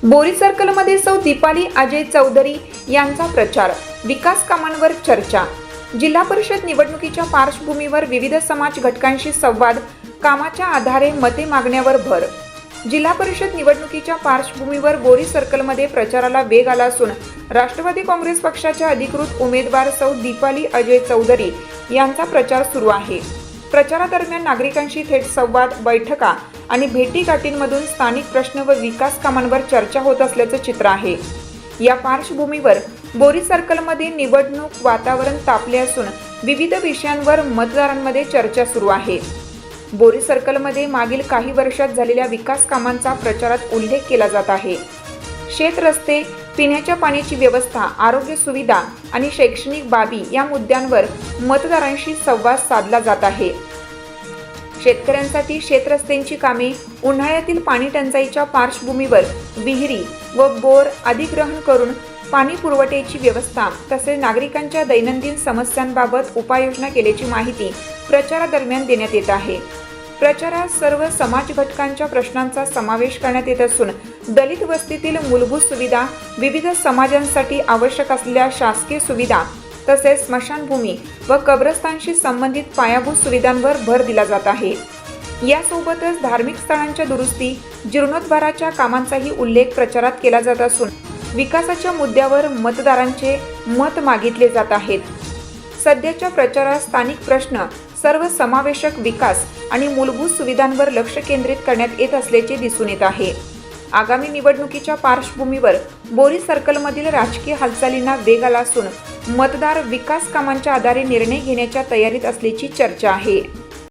बोरी सर्कलमध्ये सौ दीपाली अजय चौधरी यांचा प्रचार, विकास कामांवर चर्चा। जिल्हा परिषद निवडणुकीच्या पार्श्वभूमीवर विविध समाज घटकांशी संवाद, कामाच्या आधारे मते मागण्यावर भर। जिल्हा परिषद निवडणुकीच्या पार्श्वभूमीवर बोरी सर्कलमध्ये प्रचाराला वेग आला असून राष्ट्रवादी काँग्रेस पक्षाच्या अधिकृत उमेदवार सौ दीपाली अजय चौधरी यांचा प्रचार सुरू आहे। प्रचारादरम्यान नागरिकांशी थेट संवाद, बैठका आणि भेटीगाठींमधून स्थानिक प्रश्न व विकास कामांवर चर्चा होत असल्याचं चित्र आहे। या पार्श्वभूमीवर बोरी सर्कलमध्ये निवडणूक वातावरण तापले असून विविध विषयांवर मतदारांमध्ये चर्चा सुरू आहे। बोरी सर्कलमध्ये मागील काही वर्षात झालेल्या विकास कामांचा प्रचारात उल्लेख केला जात आहे। शेत रस्ते, पिण्याच्या पाण्याची व्यवस्था, आरोग्य सुविधा आणि शैक्षणिक बाबी या मुद्द्यांवर मतदारांशी संवाद साधला जात आहे। शेतकऱ्यांसाठी शेतरस्त्यांची कामे, उन्हाळ्यातील पाणी टंचाईच्या पार्श्वभूमीवर विहिरी व बोर अधिग्रहण करून पाणी पुरवठ्याची व्यवस्था तसेच नागरिकांच्या दैनंदिन समस्यांबाबत उपाययोजना केल्याची माहिती प्रचारादरम्यान देण्यात येत आहे। प्रचारात सर्व समाज घटकांच्या प्रश्नांचा समावेश करण्यात येत असून दलित वस्तीतील मूलभूत सुविधा, विविध समाजांसाठी आवश्यक असलेल्या शासकीय सुविधा तसेच स्मशानभूमी व कब्रस्तानशी संबंधित पायाभूत सुविधांवर भर दिला जात आहे। यासोबतच धार्मिक स्थळांच्या दुरुस्ती, जीर्णोद्धाराच्या कामांचाही उल्लेख प्रचारात केला जात असून विकासाच्या मुद्द्यावर मतदारांचे मत मागितले जात आहेत। सध्याच्या प्रचारात स्थानिक प्रश्न, सर्वसमावेशक विकास आणि मूलभूत सुविधांवर लक्ष केंद्रित करण्यात येत असल्याचे दिसून येत आहे। आगामी निवडणुकीच्या पार्श्वभूमीवर बोरी सर्कलमधील राजकीय हालचालींना वेग आला असून मतदार विकास कामांच्या आधारे निर्णय घेण्याच्या तयारीत असल्याची चर्चा आहे।